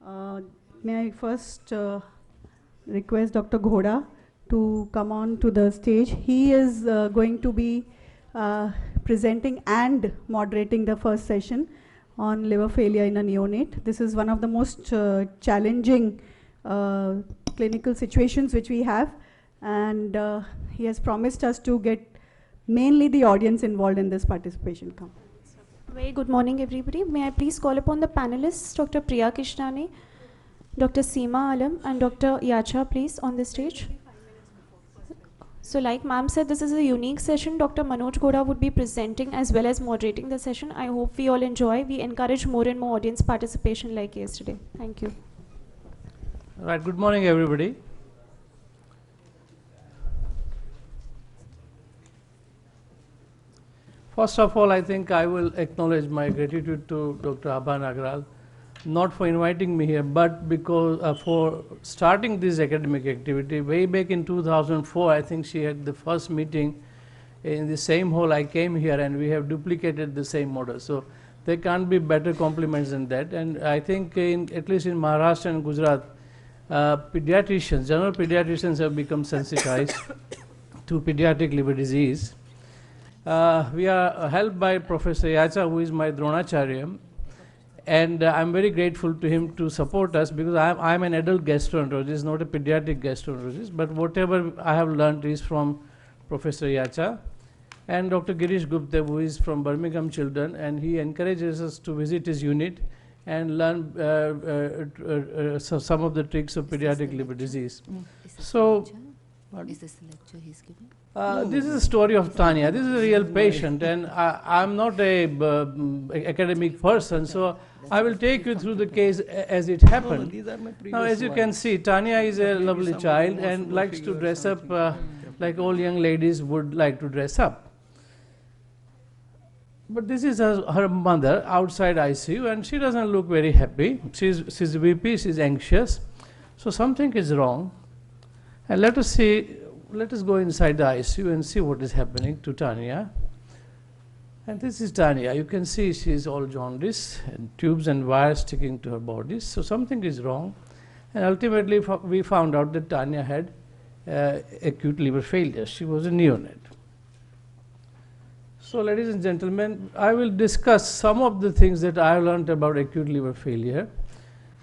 Uh, may I first request Dr. Ghoda to come on to the stage. He is going to be presenting and moderating the first session on liver failure in a neonate. This is one of the most challenging clinical situations which we have, and he has promised us to get mainly the audience involved in this participation. Come. Very good morning, everybody. May I please call upon the panelists, Dr. Priya Kishnani, Dr. Seema Alam, and Dr. Yachha, please, on the stage. So like ma'am said, this is a unique session. Dr. Manoj Ghoda would be presenting as well as moderating the session. I hope we all enjoy. We encourage more and more audience participation like yesterday. Thank you. All right, good morning, everybody. First of all, I think I will acknowledge my gratitude to Dr. Abha Nagral, not for inviting me here, but because for starting this academic activity. Way back in 2004, I think she had the first meeting in the same hall I came here, and we have duplicated the same model. So there can't be better compliments than that. And I think at least in Maharashtra and Gujarat, pediatricians, general pediatricians have become sensitized to pediatric liver disease. We are helped by Professor Yachha, who is my Dronacharya, and I'm very grateful to him to support us, because I'm an adult gastroenterologist, not a pediatric gastroenterologist, but whatever I have learned is from Professor Yachha and Dr. Girish Gupta, who is from Birmingham Children, and he encourages us to visit his unit and learn some of the tricks of pediatric liver disease. So, is this the lecture he's giving? This is a story of Tanya. This is a real patient, and I'm not a academic person, so I will take you through the case as it happened. Now, as you can see, Tanya is a lovely child and likes to dress up like all young ladies would like to dress up. But this is her mother outside ICU, and she doesn't look very happy. She's VP, she's anxious. So something is wrong. And let us go inside the ICU and see what is happening to Tanya. And this is Tanya. You can see she's all jaundiced and tubes and wires sticking to her body. So something is wrong. And ultimately we found out that Tanya had acute liver failure. She was a neonate. So ladies and gentlemen, I will discuss some of the things that I have learned about acute liver failure.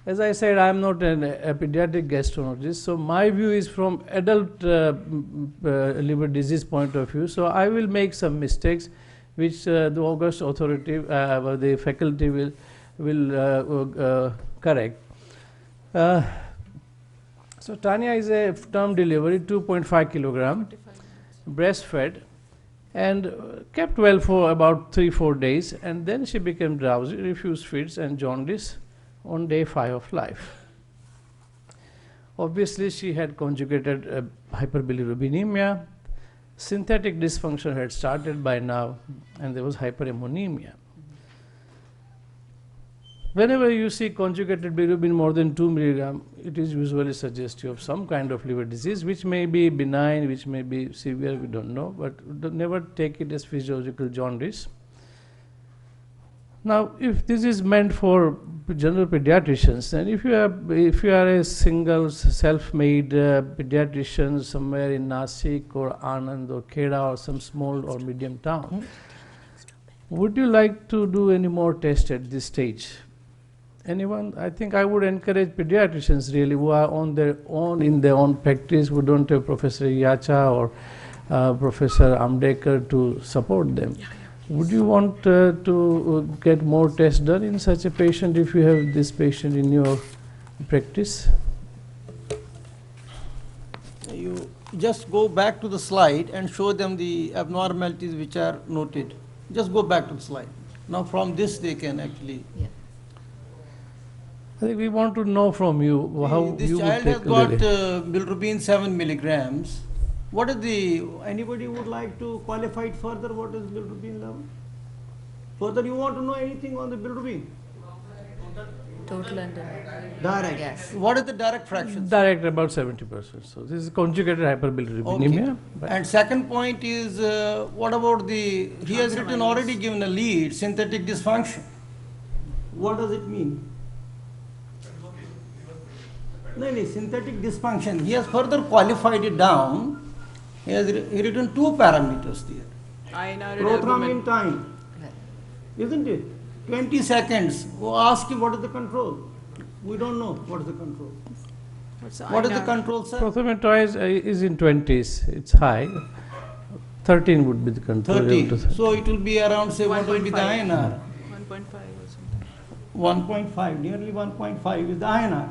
As I said, I am not a pediatric gastroenterologist, so my view is from adult liver disease point of view. So I will make some mistakes, which the august authority, the faculty will correct. So Tanya is a term delivery, 2.5 kilogram, breastfed, and kept well for about 3-4 days, and then she became drowsy, refused feeds, and jaundice on day 5 of life. Obviously, she had conjugated hyperbilirubinemia. Synthetic dysfunction had started by now, and there was hyperammonemia. Whenever you see conjugated bilirubin more than 2 milligram, it is usually suggestive of some kind of liver disease, which may be benign, which may be severe, we don't know, but never take it as physiological jaundice. Now, if this is meant for general pediatricians, then if you are a single self-made pediatrician somewhere in Nasik or Anand or Kheda or some small or medium town, would you like to do any more tests at this stage? Anyone? I think I would encourage pediatricians really who are on their own, in their own practice, who don't have Professor Yachha or Professor Amdekar to support them. Would you want to get more tests done in such a patient if you have this patient in your practice? You just go back to the slide and show them the abnormalities which are noted. Just go back to the slide. Now from this they can actually... Yeah. I think we want to know from you how this you child would has take got really. bilirubin 7 milligrams. What is the, anybody would like to qualify it further, what is bilirubin level? Further you want to know anything on the bilirubin? Total and Direct. Yes. What is the direct fraction? Direct about 70%. So this is conjugated hyperbilirubinemia. Okay. And second point is, what about the, he has written already given a lead, synthetic dysfunction. What does it mean? No, no, synthetic dysfunction. He has further qualified it down. He has written two parameters there. INR and Prothrombin albumin. time, isn't it? 20 seconds. Who ask him what is the control? We don't know what is the control. What's What is the INR? control, sir? Prothrombin twice is in 20s. It's high. 13 would be the control. 30. So it will be around, say, what will be the 1.5. INR? 1.5 or something. 1.5, nearly 1.5 is the INR.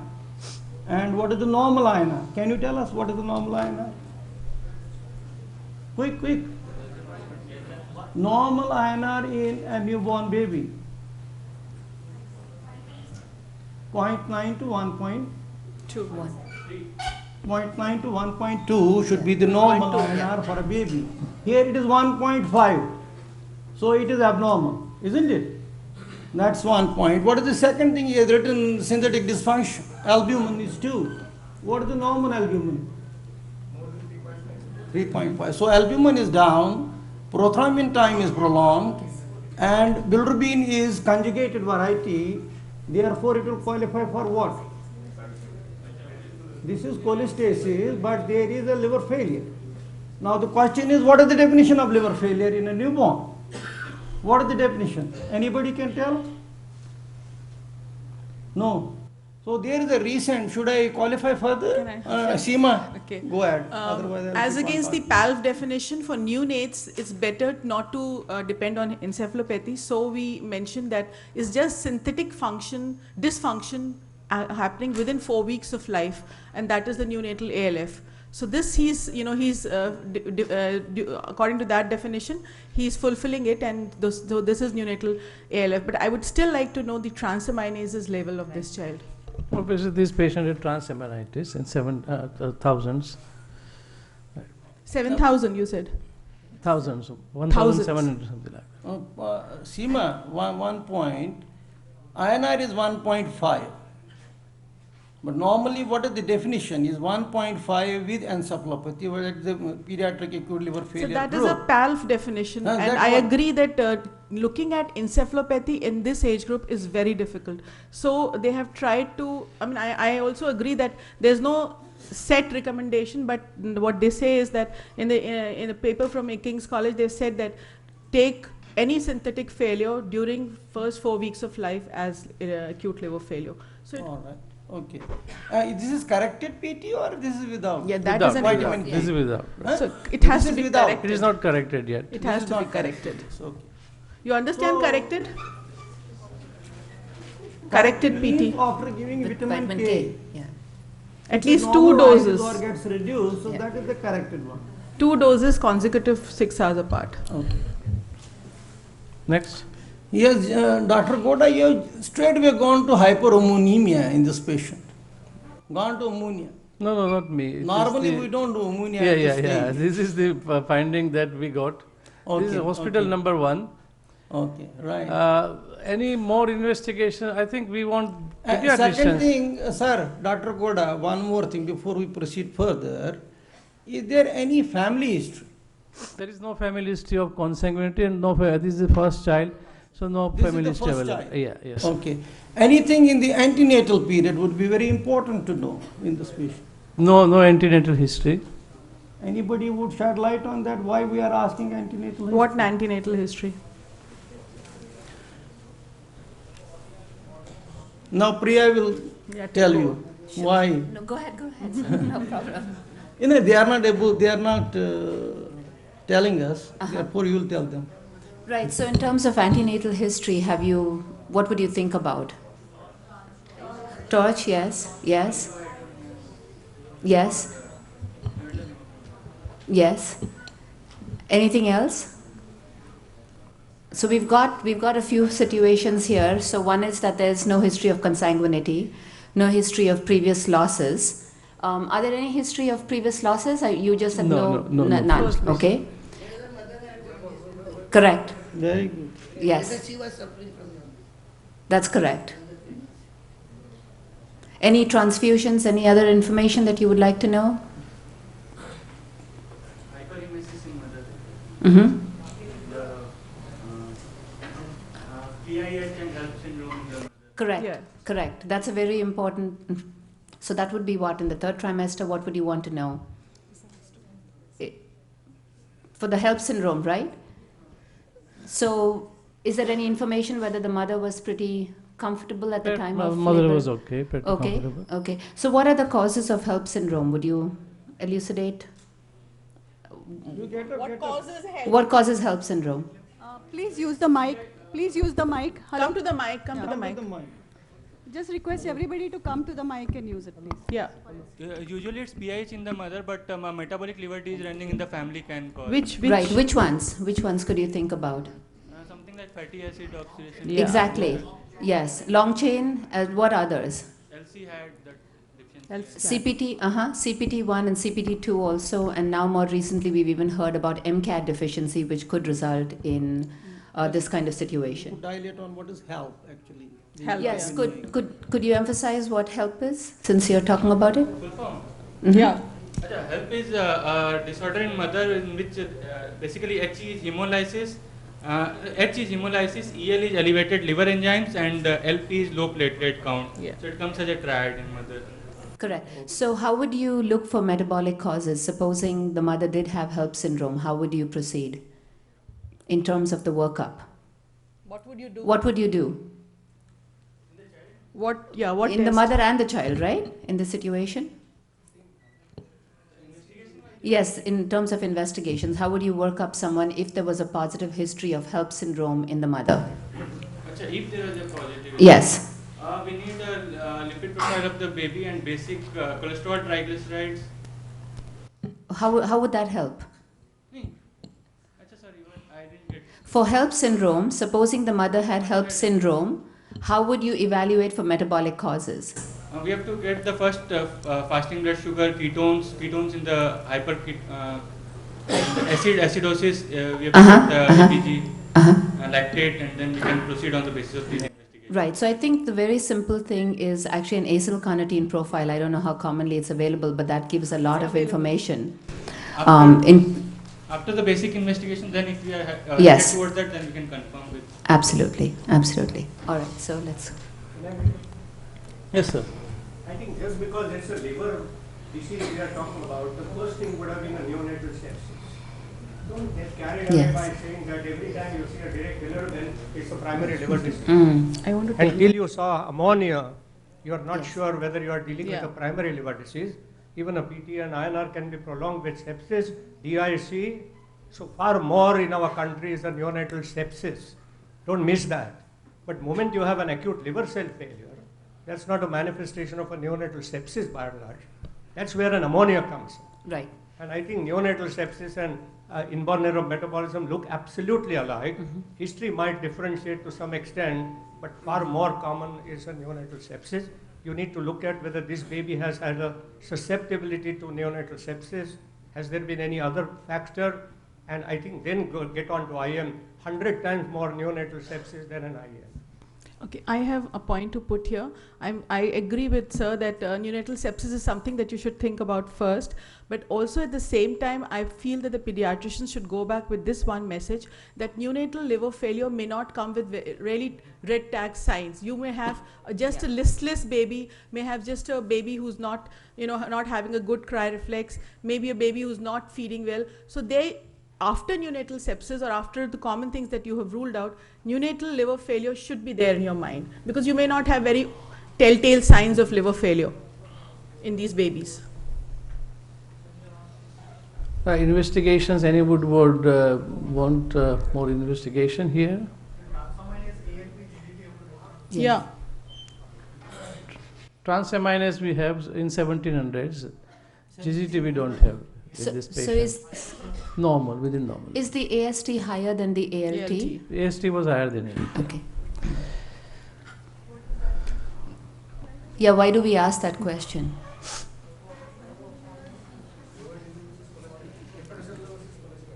And what is the normal INR? Can you tell us what is the normal INR? Quick, quick. Normal INR in a newborn baby. 0.9 to 1.2. 0.9 to 1.2 should be the normal 0.2, INR for a baby. Here it is 1.5. So it is abnormal, isn't it? That's one point. What is the second thing he has written? Synthetic dysfunction. Albumin is 2. What is the normal albumin? 3.5. So albumin is down, prothrombin time is prolonged, and bilirubin is conjugated variety. Therefore, it will qualify for what? This is cholestasis, but there is a liver failure. Now the question is, what is the definition of liver failure in a newborn? What is the definition? Anybody can tell? No. So there is a recent, should I qualify further? Can I? Seema, Okay. go ahead. Otherwise I'll As keep on against the talking. PALF definition for neonates, it's better not to depend on encephalopathy. So we mentioned that it's just synthetic dysfunction happening within 4 weeks of life, and that is the neonatal ALF. So this he's according to that definition, he's fulfilling it, and so this is neonatal ALF. But I would still like to know the transaminases level of this child. Obviously, this patient had transaminitis in thousands. 7,000 you said? Thousands, 1,700 something like that. Seema, one point, INR is 1.5. But normally, what is the definition? Is 1.5 with encephalopathy, or the pediatric acute liver failure So that group. is a PALF definition, and that's I what- agree that looking at encephalopathy in this age group is very difficult. So they have tried to, I also agree that there's no set recommendation, but what they say is that in the paper from King's College, they've said that take any synthetic failure during first 4 weeks of life as acute liver failure. So All right. Okay. This is corrected PT or this is without? yeah, that Without. is an Vitamin error. K. This is without. Huh? So it has This to is be without. corrected. It is not corrected yet. It This has is to be not corrected. Okay. You understand So- corrected? Corrected PT. After giving With vitamin vitamin K, K. Yeah. At the least 2 normalizes doses. or gets reduced, so Yeah. that is the corrected one. 2 doses consecutive 6 hours apart. Okay. Next. Yes, Dr. Ghoda, you have straight away gone to hyperammonemia in this patient. Gone to ammonia. No, not me. It is Normally the- we don't do ammonia Yeah, at yeah, this yeah. stage. This is the finding that we got. This is Okay, hospital okay. number 1. Okay, right. Any more investigation? I think we want Second pediatricians. thing, sir, Dr. Ghoda, one more thing before we proceed further. Is there any family history? There is no family history of consanguinity, and this is the first child, so no This is family the history first available. child? Yeah, yes. Okay. Anything in the antenatal period would be very important to know in this patient. No antenatal history. Anybody would shed light on that? Why we are asking antenatal history? What antenatal history? Now Priya will Yeah, tell go. you why. No, go ahead, sir. No problem. They are not telling us, therefore you will tell them. Right, so in terms of antenatal history, what would you think about? Torch, yes, yes, yes, yes. Anything else? So we've got a few situations here. So one is that there's no history of consanguinity, no history of previous losses. Are there any history of previous losses? You just said No, none. First, Okay. Correct. Very good. Yes. That's correct. Any transfusions, any other information that you would like to know? Hyperemesis in mother. Mm-hmm. PIH and Hellp syndrome in the mother. Correct. Yeah. Correct. That's a very important. So that would be what in the third trimester? What would you want to know? For the Hellp syndrome, right? So is there any information whether the mother was pretty comfortable at the time of Mother labor? was okay, pretty comfortable. Okay. So what are the causes of Hellp syndrome? Would you elucidate? What causes Hellp? What causes Hellp syndrome? Please use the mic. Please use the mic. Hello? Come to the mic. Come to the mic. Just request everybody to come to the mic and use it, please. Yeah. Usually it's PIH in the mother, but metabolic liver disease running in the family can cause. Which? Right. Which ones? Which ones could you think about? Something like fatty acid oxidation. Yeah. Exactly. Yes. Long chain. What others? LC had that deficiency. CPT, CPT1 and CPT2 also, and now more recently we've even heard about MCAD deficiency, which could result in this kind of situation. Dilate on what is Hellp actually. Hellp, Yes, yeah. could you emphasize what Hellp is, since you're talking about it? Full form. Yeah. Hellp is a disorder in mother in which basically HE is hemolysis. H is hemolysis, EL is elevated liver enzymes, and LP is low platelet count. Yeah. So it comes as a triad in mother. Correct. So how would you look for metabolic causes? Supposing the mother did have Hellp syndrome, how would you proceed in terms of the workup? What would you do? What would you do? What? Yeah. What? In the test? mother and the child, right? In this situation? Yes, in terms of investigations, how would you work up someone if there was a positive history of Hellp syndrome in the mother? If there is a positive. Yes. We need a lipid profile of the baby and basic cholesterol, triglycerides. How would that help? Sorry, I didn't get. For Hellp syndrome, supposing the mother had Hellp syndrome, how would you evaluate for metabolic causes? We have to get the first fasting blood sugar, ketones in the acidosis. We have to get LPG, lactate, and then we can proceed on the basis of these investigations. Right. So I think the very simple thing is actually an acyl-carnitine profile. I don't know how commonly it's available, but that gives a lot of information. After the basic investigation, then if we are Yes. towards that, then we can confirm with. Absolutely. All right. So let's. Yes, sir. I think just because it's a liver disease we are talking about, the first thing would have been a neonatal sepsis. Don't get carried away Yes. by saying that every time you see a direct killer, then it's a primary liver disease. I want to tell Until you saw ammonia, you are not Yes. sure whether you are dealing Yeah. with a primary liver disease. Even a PT and INR can be prolonged with sepsis, DIC. So far more in our country is a neonatal sepsis. Don't miss that. But moment you have an acute liver cell failure, that's not a manifestation of a neonatal sepsis by and large. That's where an ammonia comes in. Right. And I think neonatal sepsis and inborn error of metabolism look absolutely alike. History might differentiate to some extent, but far more common is a neonatal sepsis. You need to look at whether this baby has had a susceptibility to neonatal sepsis. Has there been any other factor? And I think then get on to IM. 100 times more neonatal sepsis than an IM. Okay, I have a point to put here. I agree with sir that neonatal sepsis is something that you should think about first, but also at the same time, I feel that the pediatricians should go back with this one message, that neonatal liver failure may not come with really red tag signs. You may have just a listless baby, may have just a baby who's not, not having a good cry reflex, maybe a baby who's not feeding well. So after neonatal sepsis or after the common things that you have ruled out, neonatal liver failure should be there in your mind, because you may not have very telltale signs of liver failure in these babies. Investigations, anyone would want more investigation here? Yeah. Transaminase we have in 1700s. GGT we don't have in this patient. So is normal, within normal. Is the AST higher than the ALT? AST was higher than it. Okay. Yeah, why do we ask that question?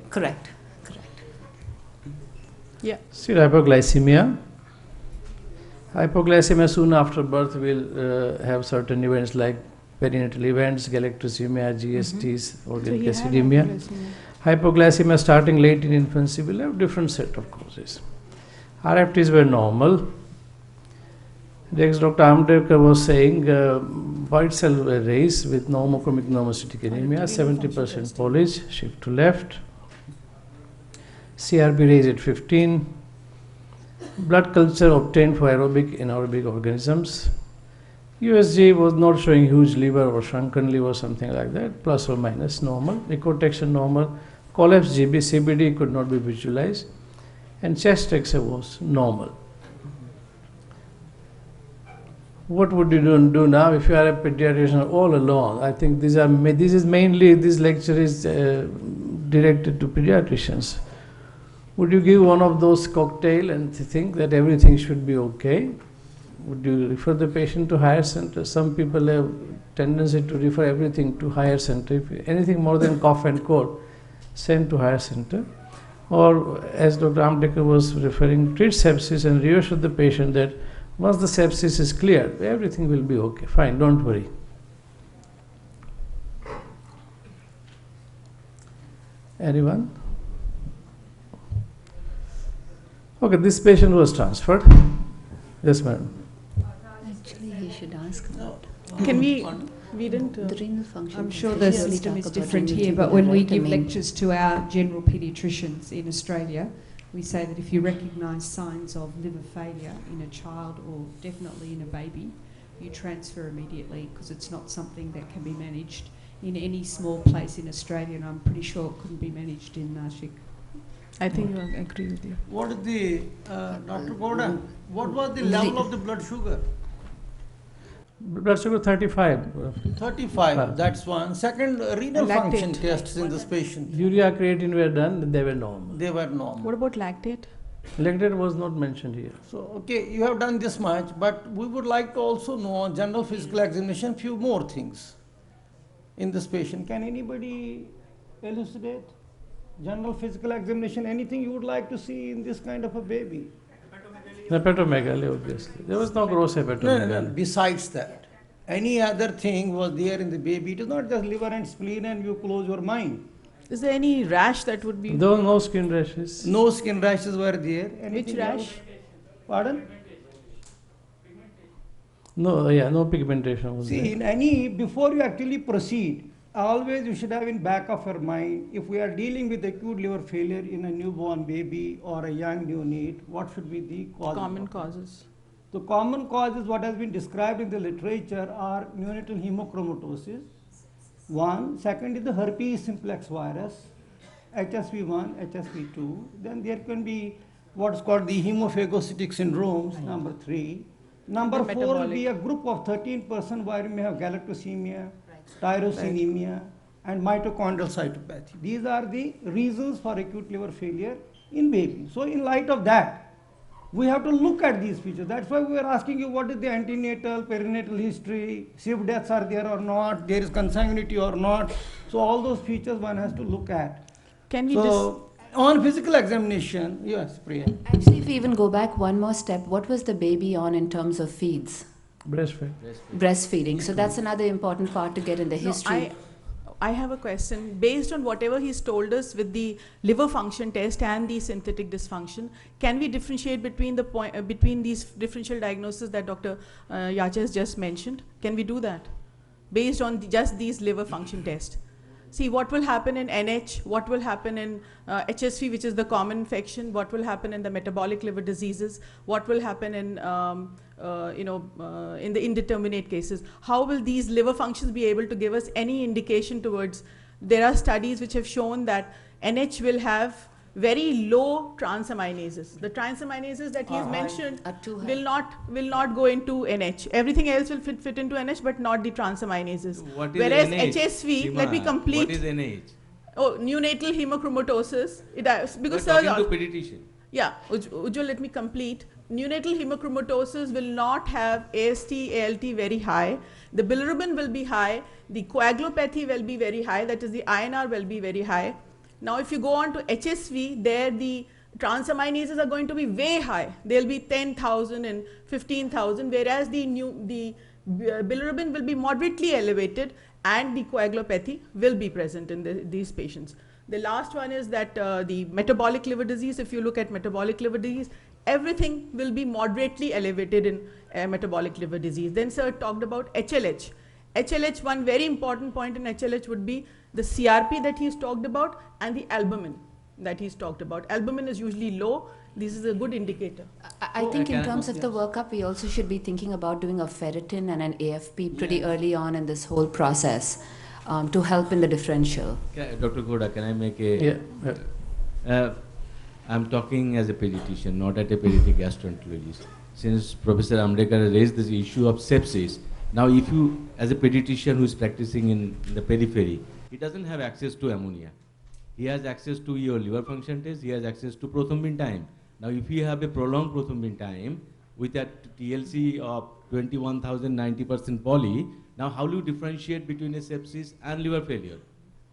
Correct. Yeah. Still hypoglycemia. Hypoglycemia soon after birth will have certain events like perinatal events, galactosemia, GSTs, organic acidemia. Hypoglycemia starting late in infancy will have different set of causes. RFTs were normal. Next, Dr. Amdekar was saying white cell raise with normochromic normocytic anemia, 70% Polish, shift to left. CRP raised at 15. Blood culture obtained for aerobic and anaerobic organisms. USG was not showing huge liver or shrunken liver, something like that, plus or minus normal. Echotection normal. Collapse GB, CBD could not be visualized. And chest X-ray was normal. What would you do now if you are a pediatrician all along? I think this lecture is directed to pediatricians. Would you give one of those cocktail and think that everything should be okay? Would you refer the patient to higher center? Some people have tendency to refer everything to higher center. If anything more than cough and cold, send to higher center. Or as Dr. Amtekar was referring, treat sepsis and reassure the patient that once the sepsis is clear, everything will be okay. Fine, don't worry. Anyone? Okay, this patient was transferred. Yes, madam. Actually, he should ask about. Can we didn't. The renal function. I'm sure the system is different here, but when we give lectures to our general paediatricians in Australia, we say that if you recognise signs of liver failure in a child or definitely in a baby, you transfer immediately because it's not something that can be managed in any small place in Australia, and I'm pretty sure it couldn't be managed in Nashik. I think I agree with you. What is the, Dr. Ghoda, what was the level of the blood sugar? Blood sugar 35. 35, that's one. Second, renal function tests in this patient. Urea, creatine were done, they were normal. They were normal. What about lactate? Lactate was not mentioned here. So, okay, you have done this much, but we would like to also know on general physical examination few more things in this patient. Can anybody elucidate? General physical examination, anything you would like to see in this kind of a baby? Hepatomegaly, obviously. There was no gross hepatomegaly. No. Besides that, any other thing was there in the baby. It is not just liver and spleen and you close your mind. Is there any rash that would be? Though no skin rashes. No skin rashes were there. Which rash? Else? Pardon? No, no pigmentation was there. See, in any, before you actually proceed, always you should have in back of your mind, if we are dealing with acute liver failure in a newborn baby or a young neonate, what should be the cause? Common causes. The common causes what has been described in the literature are neonatal hemochromatosis. One. Second is the herpes simplex virus, HSV1, HSV2. Then there can be what's called the hemophagocytic syndromes, number 3. Number 4 will be a group of 13% where you may have galactosemia, tyrosinemia, and mitochondrial cytopathy. These are the reasons for acute liver failure in baby. So in light of that, we have to look at these features. That's why we are asking you what is the antenatal, perinatal history, if deaths are there or not, there is consanguinity or not. So all those features one has to look at. Can we on physical examination, yes, Priya. Actually, if we even go back one more step, what was the baby on in terms of feeds? Breastfeeding. So that's another important part to get in the history. I have a question. Based on whatever he's told us with the liver function test and the synthetic dysfunction, can we differentiate between between these differential diagnoses that Dr. Yachha has just mentioned? Can we do that based on just these liver function tests? See what will happen in NH, what will happen in HSV, which is the common infection, what will happen in the metabolic liver diseases, what will happen in in the indeterminate cases. How will these liver functions be able to give us any indication towards? There are studies which have shown that NH will have very low transaminases. The transaminases that he has mentioned will not go into NH. Everything else will fit into NH, but not the transaminases. Whereas NH? HSV, Seema, let me complete. What is NH? Oh, neonatal hemochromatosis. Because talking to pediatrician. Yeah, Ujjwal, let me complete. Neonatal hemochromatosis will not have AST, ALT very high. The bilirubin will be high. The coagulopathy will be very high. That is, the INR will be very high. Now, if you go on to HSV, there the transaminases are going to be way high. They'll be 10,000 and 15,000, whereas the bilirubin will be moderately elevated and the coagulopathy will be present in these patients. The last one is that the metabolic liver disease, if you look at metabolic liver disease, everything will be moderately elevated in metabolic liver disease. Then sir talked about HLH. HLH, one very important point in HLH would be the CRP that he's talked about and the albumin that he's talked about. Albumin is usually low. This is a good indicator. I think in terms of the workup, we also should be thinking about doing a ferritin and an AFP pretty early on in this whole process to help in the differential. Dr. Ghoda, can I make a... I'm talking as a pediatrician, not at a pediatric gastroenterologist. Since Professor Amdekar raised this issue of sepsis, now if you, as a pediatrician who is practicing in the periphery, he doesn't have access to ammonia. He has access to your liver function test, he has access to prothrombin time. Now if you have a prolonged prothrombin time with a TLC of 21,000, 90% poly, now how do you differentiate between a sepsis and liver failure?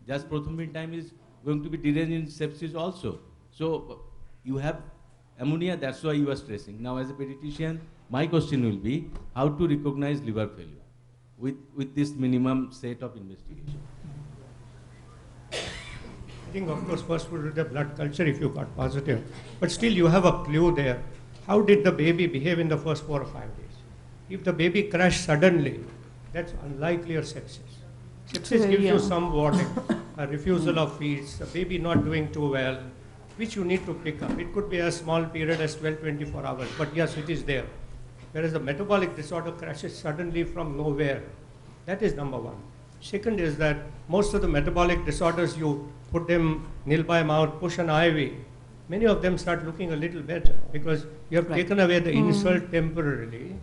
Just prothrombin time is going to be deranged in sepsis also. So you have ammonia, that's why you are stressing. Now as a pediatrician, my question will be how to recognize liver failure with this minimum set of investigation. I think, of course, first we'll do the blood culture if you got positive. But still, you have a clue there. How did the baby behave in the first 4 or 5 days? If the baby crashed suddenly, that's unlikely a sepsis. Sepsis gives you some warning, a refusal of feeds, a baby not doing too well, which you need to pick up. It could be a small period as 12, 24 hours, but yes, it is there. Whereas the metabolic disorder crashes suddenly from nowhere. That is number one. Second is that most of the metabolic disorders, you put them nil by mouth, push an IV, many of them start looking a little better because you have taken away the insult temporarily,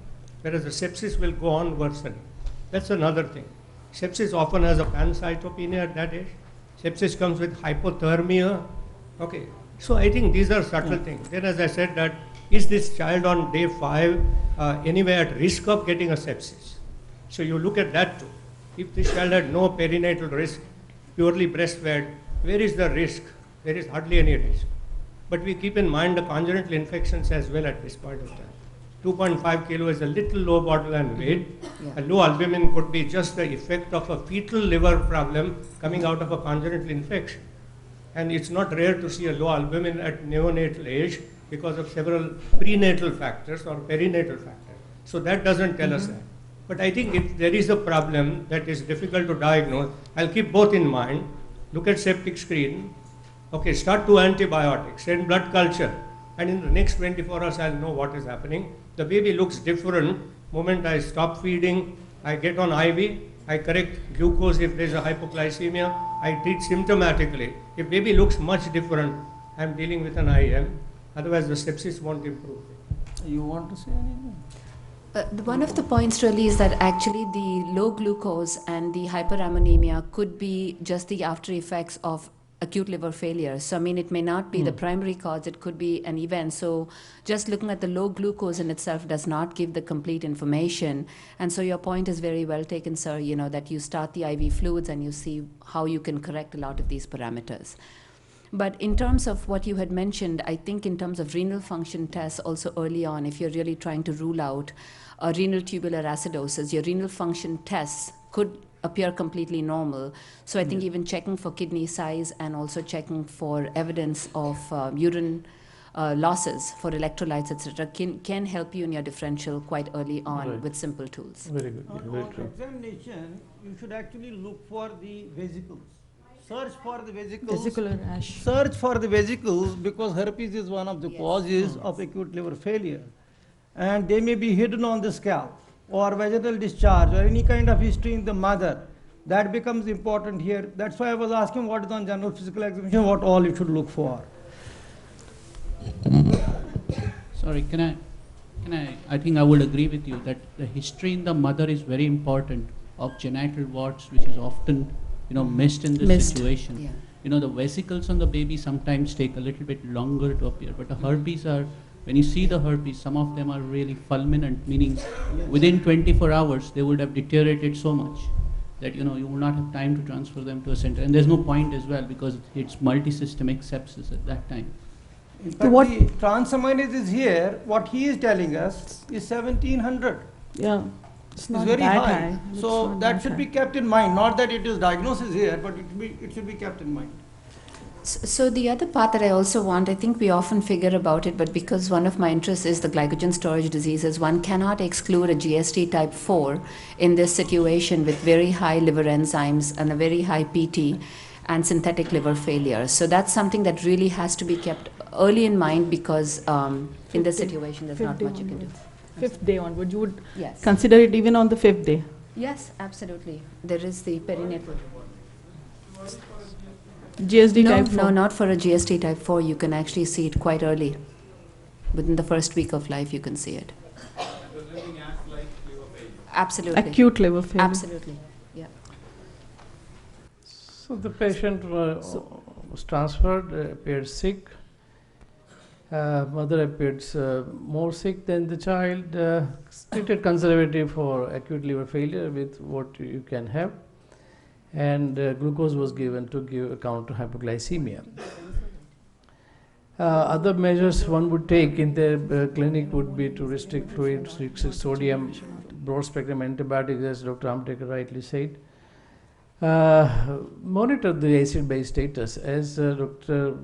whereas the sepsis will go on worsening. That's another thing. Sepsis often has a pancytopenia at that age. Sepsis comes with hypothermia. Okay, so I think these are subtle things. Then as I said that, is this child on day 5 anyway at risk of getting a sepsis? So you look at that too. If this child had no perinatal risk, purely breastfed, where is the risk? There is hardly any risk. But we keep in mind the congenital infections as well at this point of time. 2.5 kilo is a little low borderline weight. A low albumin could be just the effect of a fetal liver problem coming out of a congenital infection. And it's not rare to see a low albumin at neonatal age because of several prenatal factors or perinatal factors. So that doesn't tell us that. But I think if there is a problem that is difficult to diagnose, I'll keep both in mind. Look at septic screen. Okay, start 2 antibiotics, send blood culture, and in the next 24 hours I'll know what is happening. The baby looks different. Moment I stop feeding, I get on IV, I correct glucose if there's a hypoglycemia, I treat symptomatically. If baby looks much different, I'm dealing with an IM. Otherwise the sepsis won't improve. You want to say anything? One of the points really is that actually the low glucose and the hyperammonemia could be just the after effects of acute liver failure. So I mean, it may not be the primary cause, it could be an event. So just looking at the low glucose in itself does not give the complete information. And so your point is very well taken, sir, you know, that you start the IV fluids and you see how you can correct a lot of these parameters. But in terms of what you had mentioned, I think in terms of renal function tests also early on, if you're really trying to rule out a renal tubular acidosis, your renal function tests could appear completely normal. So I think even checking for kidney size and also checking for evidence of urine losses for electrolytes, etc., can help you in your differential quite early on with simple tools. Very good. Very true. On examination, you should actually look for the vesicles. Search for the vesicles. Vesicular rash. Search for the vesicles because herpes is one of the causes of acute liver failure. And they may be hidden on the scalp or vaginal discharge or any kind of history in the mother. That becomes important here. That's why I was asking what is on general physical examination, what all you should look for. Sorry, I think I would agree with you that the history in the mother is very important of genital warts, which is often, you know, missed in this situation. Yeah. You know, the vesicles on the baby sometimes take a little bit longer to appear, but the herpes are, when you see the herpes, some of them are really fulminant, meaning within 24 hours they would have deteriorated so much that, you know, you will not have time to transfer them to a center. And there's no point as well because it's multisystemic sepsis at that time. In fact, what the transaminase is here, what he is telling us is 1700. Yeah. It's not very that high. So that should be kept in mind. Not that it is diagnosis here, but it should be kept in mind. So the other part that I also want, I think we often figure about it, but because one of my interests is the glycogen storage diseases, one cannot exclude a GST type 4 in this situation with very high liver enzymes and a very high PT and synthetic liver failure. So that's something that really has to be kept early in mind, because in this situation there's not much you can do. Fifth day onward, you would Yes. consider it even on the 5th day? Yes, absolutely. There is the perinatal. GSD No, type 4? no, not for a GST type 4. You can actually see it quite early. Within the first week of life, you can see it. Absolutely. Acute liver failure. Absolutely. Yeah. So the patient was transferred, appeared sick. Mother appeared more sick than the child. Treated conservative for acute liver failure with what you can have. And glucose was given to give counter hypoglycemia. Other measures one would take in the clinic would be to restrict fluids, restrict sodium, broad spectrum antibiotics, as Dr. Amtekar rightly said. Monitor the acid-base status. As Dr.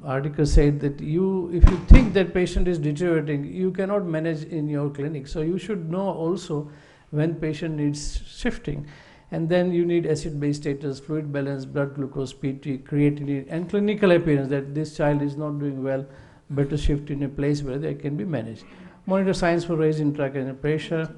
Article said, that if you think that patient is deteriorating, you cannot manage in your clinic. So you should know also when patient needs shifting. And then you need acid-base status, fluid balance, blood glucose, PT, creatinine, and clinical appearance that this child is not doing well, better shift in a place where they can be managed. Monitor signs for raised intracranial pressure.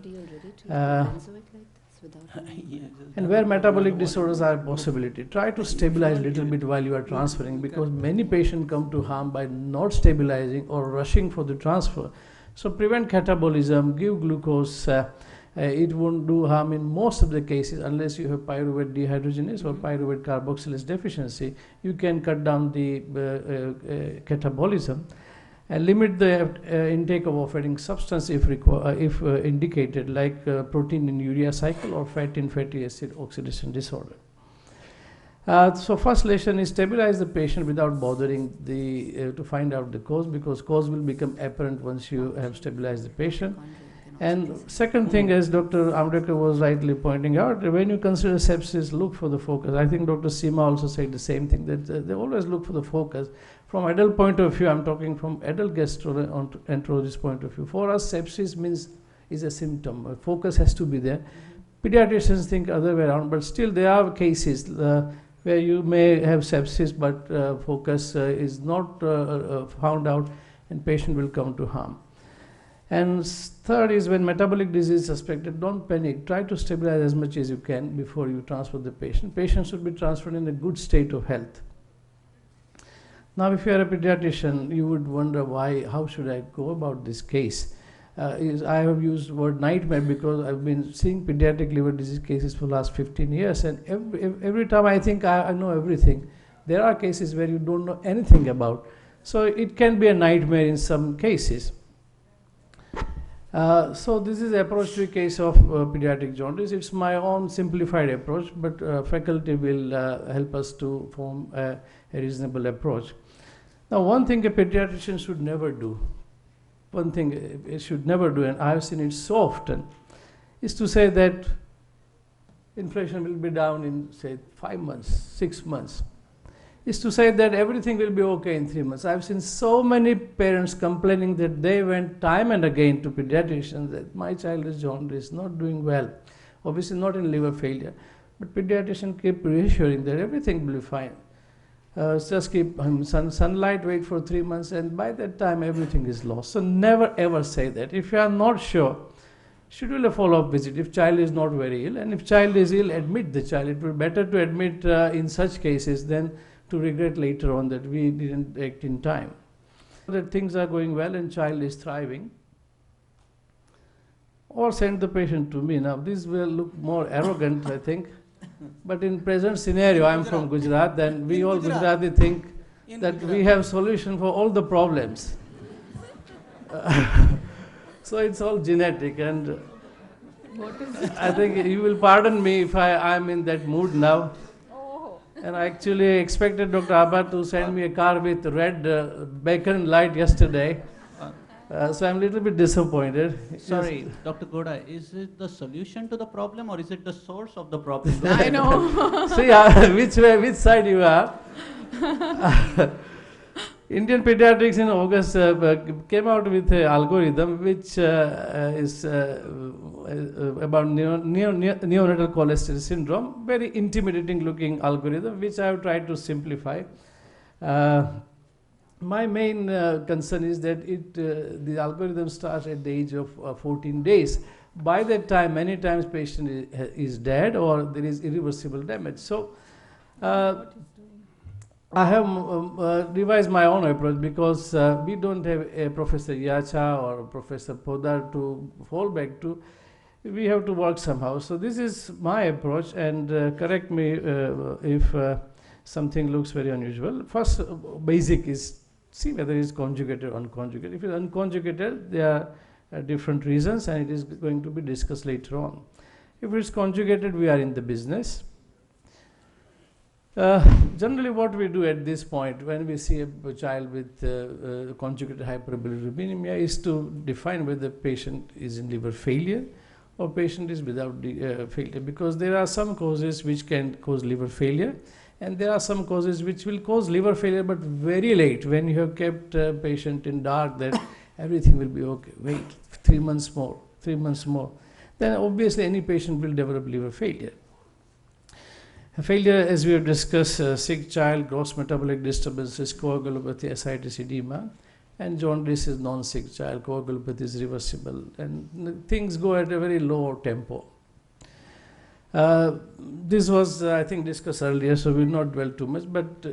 And where metabolic disorders are a possibility, try to stabilize a little bit while you are transferring, because many patients come to harm by not stabilizing or rushing for the transfer. So prevent catabolism, give glucose. It won't do harm in most of the cases unless you have pyruvate dehydrogenase or pyruvate carboxylase deficiency. You can cut down the catabolism and limit the intake of off-feeding substance if indicated, like protein in urea cycle or fat in fatty acid oxidation disorder. So first lesson is stabilize the patient without bothering to find out the cause, because cause will become apparent once you have stabilized the patient. And second thing, as Dr. Amtekar was rightly pointing out, when you consider sepsis, look for the focus. I think Dr. Seema also said the same thing, that they always look for the focus. From adult point of view, I'm talking from adult gastroenterologist point of view. For us, sepsis is a symptom. Focus has to be there. Pediatricians think other way around, but still there are cases where you may have sepsis, but focus is not found out, and patient will come to harm. And third is, when metabolic disease is suspected, don't panic. Try to stabilize as much as you can before you transfer the patient. Patient should be transferred in a good state of health. Now, if you are a pediatrician, you would wonder how should I go about this case? I have used the word nightmare because I've been seeing pediatric liver disease cases for the last 15 years, and every time I think I know everything, there are cases where you don't know anything about. So it can be a nightmare in some cases. So this is the approach to a case of pediatric jaundice. It's my own simplified approach, but faculty will help us to form a reasonable approach. Now, one thing a pediatrician should never do, and I have seen it so often, is to say that inflation will be down in, say, 5 months, 6 months. Is to say that everything will be okay in 3 months. I've seen so many parents complaining that they went time and again to pediatricians that my child is jaundice, not doing well, obviously not in liver failure, but pediatrician keep reassuring that everything will be fine. Just keep sunlight, wait for 3 months, and by that time everything is lost. So never ever say that. If you are not sure, schedule a follow-up visit if child is not very ill, and if child is ill, admit the child. It will be better to admit in such cases than to regret later on that we didn't act in time. That things are going well and child is thriving, or send the patient to me. Now this will look more arrogant, I think, but in present scenario, I am from Gujarat, and we all Gujarati think that we have solution for all the problems. So it's all genetic, and I think you will pardon me if I am in that mood now. And I actually expected Dr. Abha to send me a car with red bacon light yesterday. So I'm a little bit disappointed. Sorry, Dr. Ghoda, is it the solution to the problem or is it the source of the problem? I know. See which side you are. Indian Pediatrics in August came out with an algorithm which is about neonatal cholesterol syndrome, very intimidating looking algorithm which I have tried to simplify. My main concern is that the algorithm starts at the age of 14 days. By that time, many times patient is dead or there is irreversible damage. So I have revised my own approach because we don't have a Professor Yachha or Professor Podar to fall back to. We have to work somehow. So this is my approach, and correct me if something looks very unusual. First, basic is see whether it is conjugated or unconjugated. If it is unconjugated, there are different reasons, and it is going to be discussed later on. If it is conjugated, we are in the business. Generally what we do at this point when we see a child with conjugated hyperbilirubinemia is to define whether the patient is in liver failure or patient is without failure, because there are some causes which can cause liver failure and there are some causes which will cause liver failure but very late, when you have kept patient in dark that everything will be okay, wait 3 months more, then obviously any patient will develop liver failure. Failure, as we have discussed, sick child, gross metabolic disturbances, coagulopathy, ascites, edema, and jaundice is non-sick child, coagulopathy is reversible, and things go at a very low tempo. This was, I think, discussed earlier, so we will not dwell too much, but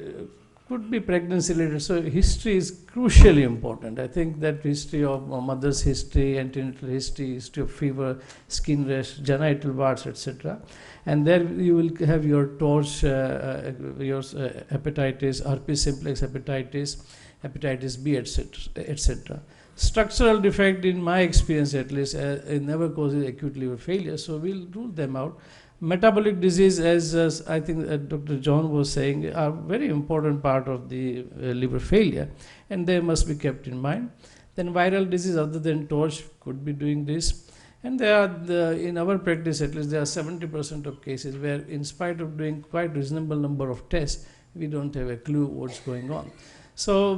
could be pregnancy related. So history is crucially important. I think that history of mother's history, antenatal history, history of fever, skin rash, genital warts, etc. And there you will have your torch, your hepatitis, herpes simplex hepatitis, hepatitis B, etc. Structural defect, in my experience at least, it never causes acute liver failure, so we'll rule them out. Metabolic disease, as I think Dr. John was saying, are very important part of the liver failure, and they must be kept in mind. Then viral disease other than torch could be doing this. And there are, in our practice at least, there are 70% of cases where in spite of doing quite reasonable number of tests, we don't have a clue what's going on. So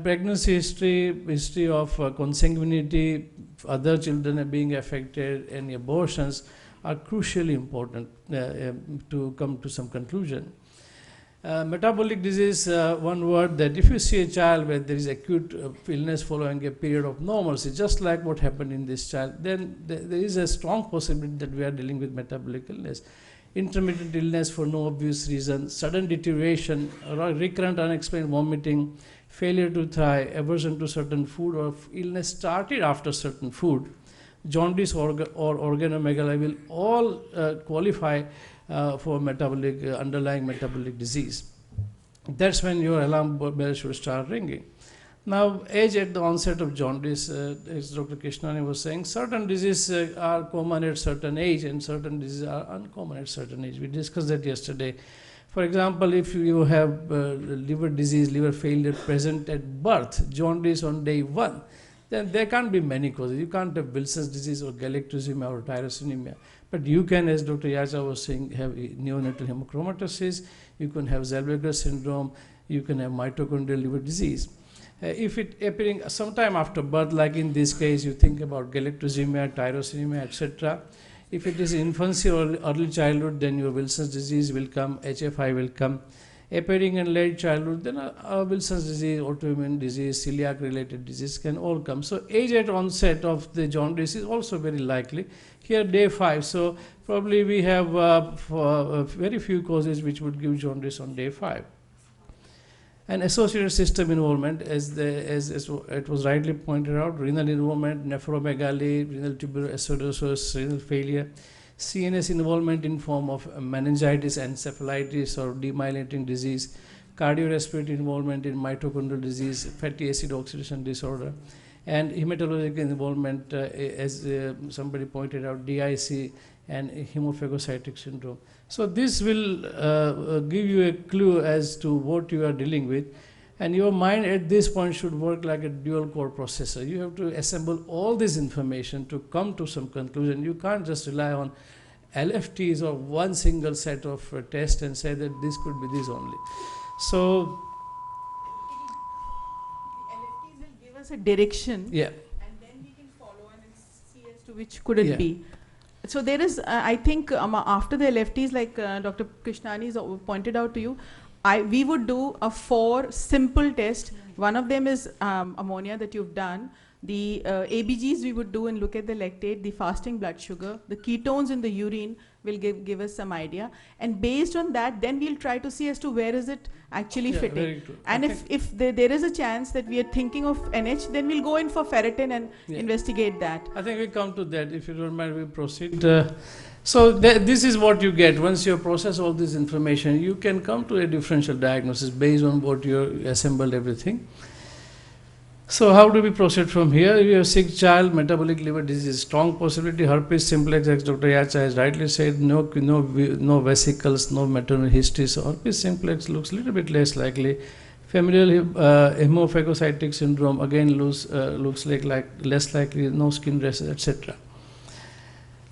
pregnancy history of consanguinity, other children are being affected, and abortions are crucially important to come to some conclusion. Metabolic disease, one word, that if you see a child where there is acute illness following a period of normalcy, just like what happened in this child, then there is a strong possibility that we are dealing with metabolic illness. Intermittent illness for no obvious reason, sudden deterioration, recurrent unexplained vomiting, failure to thrive, aversion to certain food, or illness started after certain food, jaundice or organomegaly will all qualify for metabolic underlying metabolic disease. That's when your alarm bell should start ringing. Now, age at the onset of jaundice, as Dr. Kishnani was saying, certain diseases are common at certain age and certain diseases are uncommon at certain age. We discussed that yesterday. For example, if you have liver disease, liver failure present at birth, jaundice on day 1, then there can't be many causes. You can't have Wilson's disease or galactosemia or tyrosinemia. But you can, as Dr. Yachha was saying, have neonatal hemochromatosis, you can have Zellweger syndrome, you can have mitochondrial liver disease. If it appearing sometime after birth, like in this case, you think about galactosemia, tyrosinemia, etc. If it is infancy or early childhood, then your Wilson's disease will come, HFI will come. Appearing in late childhood, then Wilson's disease, autoimmune disease, celiac-related disease can all come. So age at onset of the jaundice is also very likely. Here, day 5. So probably we have very few causes which would give jaundice on day 5. And associated system involvement, as it was rightly pointed out, renal involvement, nephromegaly, renal tubular acidosis, renal failure, CNS involvement in form of meningitis, encephalitis, or demyelinating disease, cardiorespiratory involvement in mitochondrial disease, fatty acid oxidation disorder, and hematological involvement, as somebody pointed out, DIC and hemophagocytic syndrome. So this will give you a clue as to what you are dealing with, and your mind at this point should work like a dual core processor. You have to assemble all this information to come to some conclusion. You can't just rely on LFTs or one single set of tests and say that this could be this only. So, The LFTs will give us a direction. yeah. And then we can follow and see as to which could it Yeah. be. So there is, I think, after the LFTs, like Dr. Kishnani has pointed out to you, we would do a 4 simple tests. One of them is ammonia that you've done. The ABGs we would do and look at the lactate, the fasting blood sugar, the ketones in the urine will give us some idea. And based on that, then we'll try to see as to where is it actually Yeah, fitting. very true. And if there is a chance that we are thinking of NH, then we'll go in for ferritin and investigate that. I think we come to that. If you don't mind, we proceed. So this is what you get. Once you process all this information, you can come to a differential diagnosis based on what you assembled everything. So how do we proceed from here? You have sick child, metabolic liver disease, strong possibility, herpes simplex, as Dr. Yachha has rightly said, no vesicles, no maternal history. So herpes simplex looks a little bit less likely. Familial hemophagocytic syndrome again looks like less likely, no skin rashes, etc.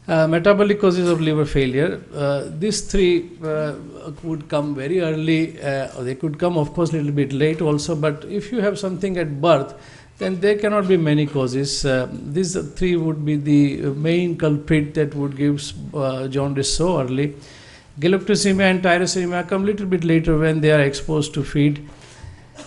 Metabolic causes of liver failure. These 3 would come very early. They could come, of course, a little bit late also. But if you have something at birth, then there cannot be many causes. These 3 would be the main culprit that would give jaundice so early. Galactosemia and tyrosemia come a little bit later when they are exposed to feed.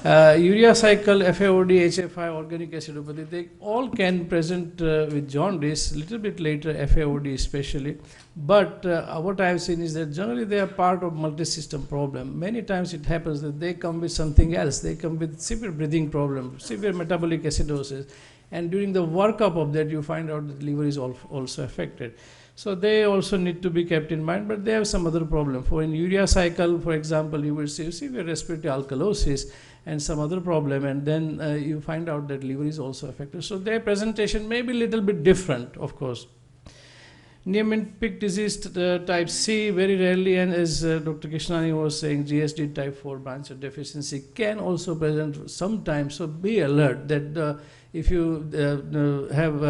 Urea cycle, FAOD, HFI, organic acidopathy, they all can present with jaundice a little bit later, FAOD especially. But what I have seen is that generally they are part of multi-system problem. Many times it happens that they come with something else. They come with severe breathing problem, severe metabolic acidosis. And during the workup of that, you find out that the liver is also affected. So they also need to be kept in mind, but they have some other problem. For in urea cycle, for example, you will see severe respiratory alkalosis and some other problem, and then you find out that liver is also affected. So their presentation may be a little bit different, of course. Neonatal disease type C, very rarely, and as Dr. Kishnani was saying, GSD type 4 branch deficiency can also present sometimes. So be alert that if you have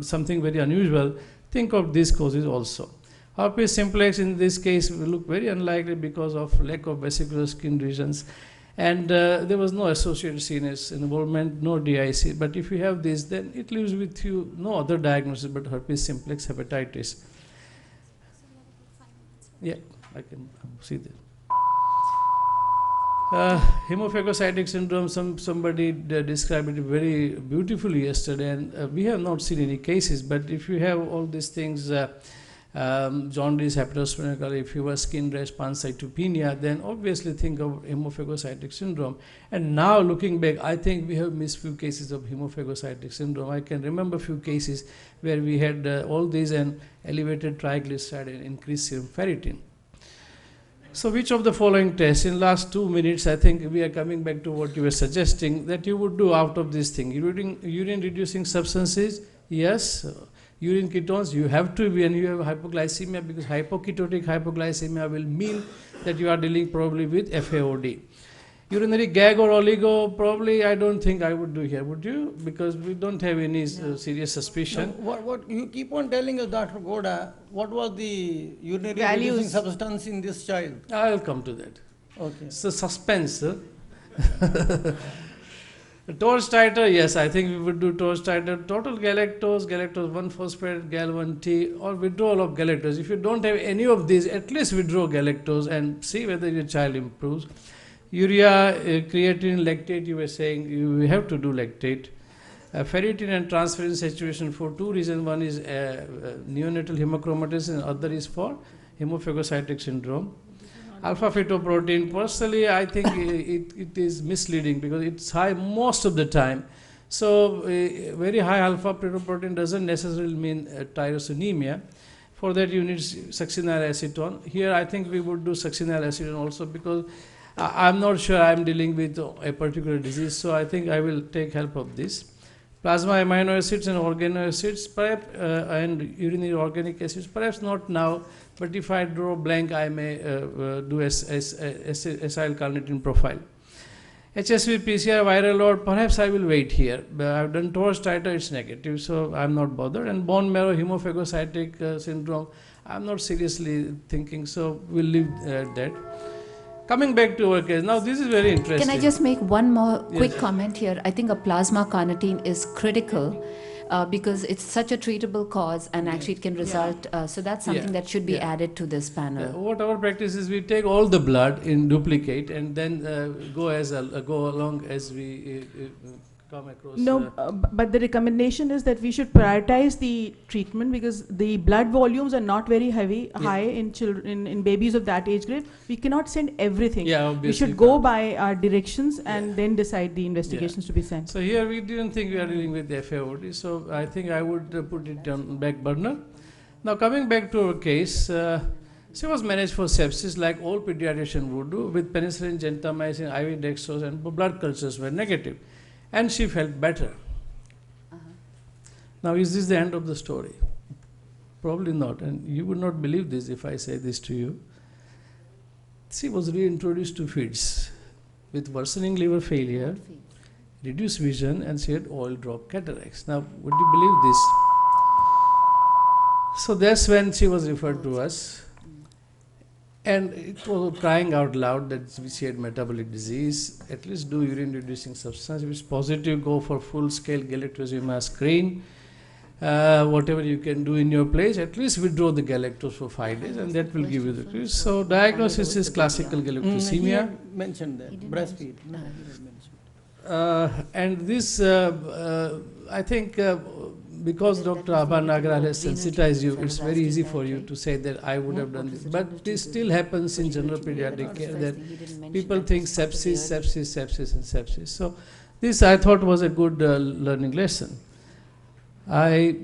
something very unusual, think of these causes also. Herpes simplex in this case will look very unlikely because of lack of vesicular skin lesions. And there was no associated CNS involvement, no DIC. But if you have this, then it leaves with you no other diagnosis but herpes simplex hepatitis. Yeah, I can see that. Hemophagocytic syndrome, somebody described it very beautifully yesterday, and we have not seen any cases. But if you have all these things, jaundice, hepatosplenomegaly, fever, skin rash, pancytopenia, then obviously think of hemophagocytic syndrome. And now looking back, I think we have missed few cases of hemophagocytic syndrome. I can remember few cases where we had all these and elevated triglyceride and increased serum ferritin. So which of the following tests? In last 2 minutes, I think we are coming back to what you were suggesting, that you would do out of this thing. Urine reducing substances, yes. Urine ketones, you have to when you have hypoglycemia, because hypoketotic hypoglycemia will mean that you are dealing probably with FAOD. Urinary gag or oligo, probably I don't think I would do here, would you? Because we don't have any serious suspicion. No, what you keep on telling us, Dr. Ghoda, what was the urinary Values. reducing substance in this child? I'll come to that. Okay. So suspense. Torch titer, yes, I think we would do torch titer. Total galactose, galactose 1-phosphate, gal-1T, or withdrawal of galactose. If you don't have any of these, at least withdraw galactose and see whether your child improves. Urea, creatine, lactate, you were saying you have to do lactate. Ferritin and transferrin saturation for 2 reasons. One is neonatal hemochromatosis and other is for hemophagocytic syndrome. Alpha fetoprotein, personally I think it is misleading because it's high most of the time. So very high alpha fetoprotein doesn't necessarily mean tyrosinemia. For that you need succinyl acetone. Here I think we would do succinyl acetone also, because I'm not sure I'm dealing with a particular disease, so I think I will take help of this. Plasma amino acids and organo acids, perhaps, and urinary organic acids, perhaps not now, but if I draw blank, I may do acyl-carnitine profile. HSV, PCR, viral load, perhaps I will wait here. I've done torch titer, it's negative, so I'm not bothered. And bone marrow hemophagocytic syndrome, I'm not seriously thinking, so we'll leave that. Coming back to our case, now this is very interesting. Can I just make one more quick Yes. comment here? I think a plasma carnitine is critical because it's such a treatable cause and actually it can result. So that's something Yeah. that should be Yeah. added to this panel. What our practice is, we take all the blood in duplicate and then go along as we come across. No, but the recommendation is that we should prioritize the treatment because the blood volumes are not very high in children, in babies of that age grade. We cannot send everything. Yeah, we obviously should go by our directions and then decide the investigations to be sent. So here we didn't think we are dealing with the FAOD, so I think I would put it on back burner. Now coming back to our case, she was managed for sepsis like all pediatricians would do with penicillin, gentamicin, IV dextrose, and blood cultures were negative. And she felt better. Now, is this the end of the story? Probably not, and you would not believe this if I say this to you. She was reintroduced to feeds with worsening liver failure, reduced vision, and she had oil drop cataracts. Now, would you believe this? So that's when she was referred to us. And it was crying out loud that she had metabolic disease. At least do urine reducing substance. If it's positive, go for full scale galactosemia screen. Whatever you can do in your place, at least withdraw the galactose for 5 days, and that will give you the clues. So diagnosis is classical galactosemia. He mentioned that breastfeed. No, he didn't mention. And this, I think, because Dr. Abhan Nagral has sensitized you, it's very easy for you to say that I would have done this. But this still happens in general pediatric care, that people think sepsis, sepsis, sepsis, and sepsis. So this I thought was a good learning lesson. I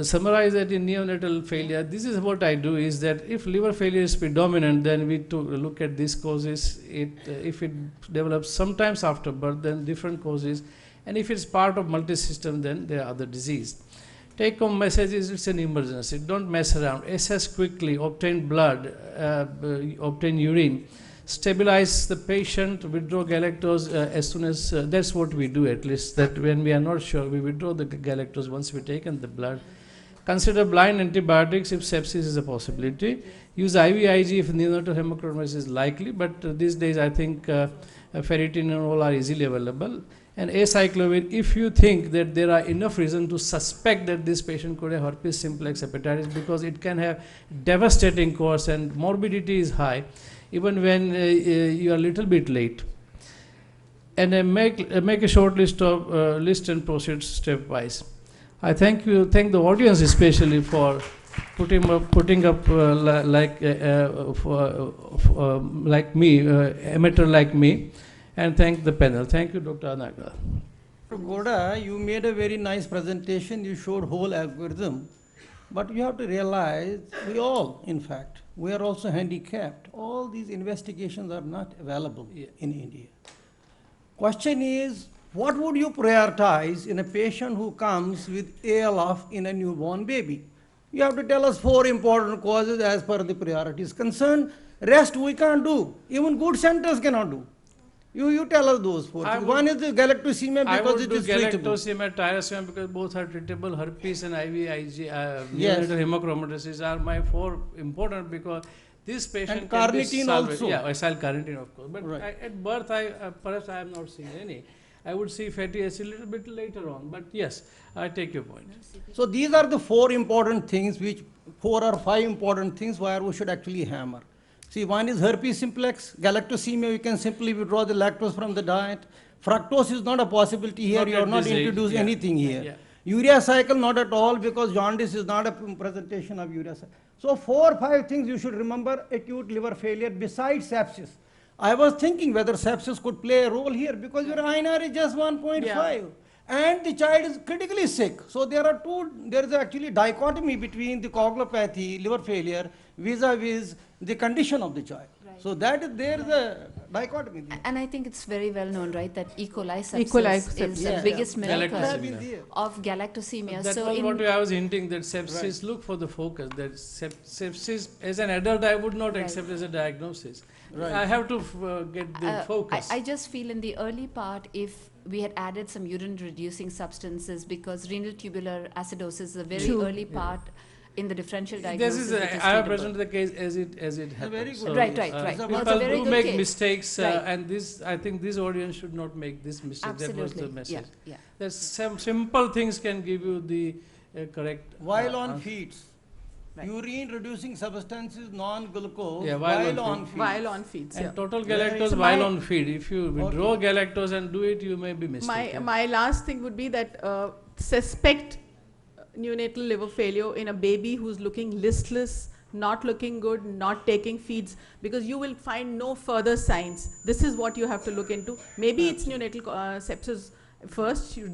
summarize that in neonatal failure, this is what I do, is that if liver failure is predominant, then we look at these causes. If it develops sometimes after birth, then different causes. And if it's part of multi-system, then there are other disease. Take-home message is it's an emergency. Don't mess around. Assess quickly, obtain blood, obtain urine, stabilize the patient, withdraw galactose as soon as, that's what we do at least, that when we are not sure, we withdraw the galactose once we've taken the blood. Consider blind antibiotics if sepsis is a possibility. Use IVIG if neonatal hemochromatosis is likely, but these days I think ferritin and all are easily available. And acyclovir, if you think that there are enough reason to suspect that this patient could have herpes simplex hepatitis, because it can have devastating course and morbidity is high, even when you are a little bit late. And make a short list of list and proceed stepwise. I thank the audience especially for putting up like me, amateur like me. And thank the panel. Thank you, Dr. Anagra. Dr. Ghoda, you made a very nice presentation. You showed whole algorithm. But you have to realize, we all, in fact, we are also handicapped. All these investigations are not available in India. Question is, what would you prioritize in a patient who comes with ALF in a newborn baby? You have to tell us 4 important causes as per the priorities concerned. Rest we can't do. Even good centers cannot do. You tell us those 4 things. One is the galactosemia because it is treatable. Galactosemia, tyrosine because both are treatable. Herpes and IVIG, neonatal hemochromatosis are my 4 important because this patient and can be carnitine salvaged. also. Yeah, acyl carnitine of course. But right. at birth, perhaps I have not seen any. I would see fatty acid a little bit later on. But yes, I take your point. So these are the 4 important things, which 4 or 5 important things where we should actually hammer. See, one is herpes simplex, galactosemia, you can simply withdraw the lactose from the diet. Fructose is not a possibility here, you have not introduced anything here. Yeah. Urea cycle, not at all, because jaundice is not a presentation of urea cycle. So 4 or 5 things you should remember: acute liver failure besides sepsis. I was thinking whether sepsis could play a role here, because your INR is just 1.5. And the child is critically sick. So there is actually dichotomy between the coagulopathy, liver failure, vis-a-vis the condition of the child. Right. So there is a dichotomy there. And I think it's very well known, right, that E. coli sepsis is the biggest miracle of galactosemia. That so was what I was hinting, that sepsis, look for the focus. That sepsis, as an adult, I would not accept as a diagnosis. Right. I have to get the focus. I just feel in the early part, if we had added some urine reducing substances, because renal tubular acidosis is a very early part, in the differential This diagnosis. is, which is I have treatable. presented the case as it happens. very good. So, Right. People very do good make case. mistakes, Right. and this, I think this audience should not make this mistake. That was the Absolutely. message. Yeah. There's some simple things can give you the correct. While on answer. feeds, Right. urine reducing substances, non-glucose, Yeah, while on feeds. While on feeds, And yeah. total Yeah, galactose so while my- on feed. If you withdraw galactose and do it, you may be mistaken. My last thing would be that suspect neonatal liver failure in a baby who's looking listless, not looking good, not taking feeds, because you will find no further signs. This is what you have to look into. Maybe it's neonatal sepsis first, you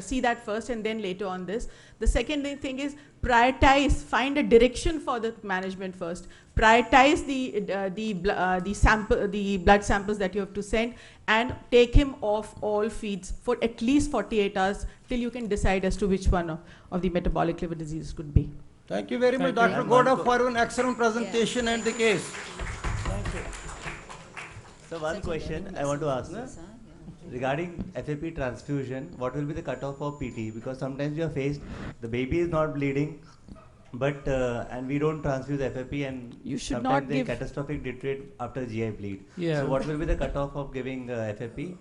see that first, and then later on this. The second thing is prioritize, find a direction for the management first. Prioritize the blood samples that you have to send, and take him off all feeds for at least 48 hours till you can decide as to which one of the metabolic liver disease could be. Thank you very much, Thank you. Dr. Ghoda, for an excellent presentation and the case. Thank you. So one question I want to ask. Regarding FAP transfusion, what will be the cutoff for PT? Because sometimes you are faced, the baby is not bleeding, but and we don't transfuse FAP, and You should sometimes not they give- catastrophic deteriorate after GI bleed. Yeah. So what will be the cutoff of giving FAP?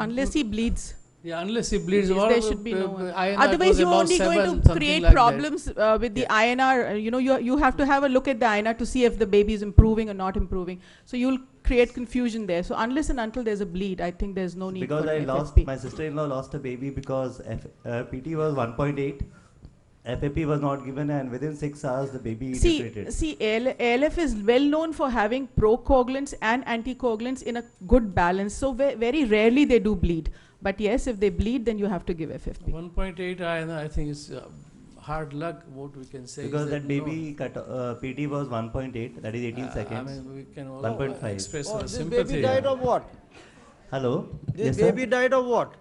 Unless he bleeds. Yeah, unless he bleeds, There should be no one. INR Otherwise, goes you're above only 7, going to something create like that. problems with the INR. You have to have a look at the INR to see if the baby is improving or not improving. So you'll create confusion there. So unless and until there's a bleed, I think there's no need Because for I FFP. lost, my sister-in-law lost a baby because PT was 1.8, FAP was not given, and within 6 hours the baby deteriorated. See, ALF is well known for having procoagulants and anticoagulants in a good balance. So very rarely they do bleed. But yes, if they bleed, then you have to give FFP. 1.8 I think it's hard luck, what we can say. Because is that baby PT was 1.8, that is 18 seconds. I mean, we can all 1.5. express Oh, our this sympathy. baby died of what? Hello? This Yes, sir? baby died of what?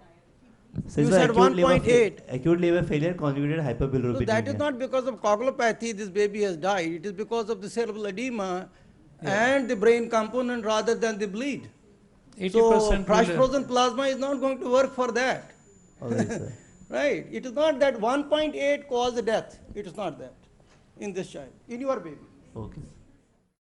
Since You the said 1.8. acute liver failure conjugated So hyperbilirubinemia. that is not because of coagulopathy this baby has died. It is because of the cerebral edema and the brain component rather than the bleed. 80% So fresh frozen plasma is not going to work for that. Alright, sir. Right? It is not that 1.8 caused death. It is not that in this child, in your baby. Okay.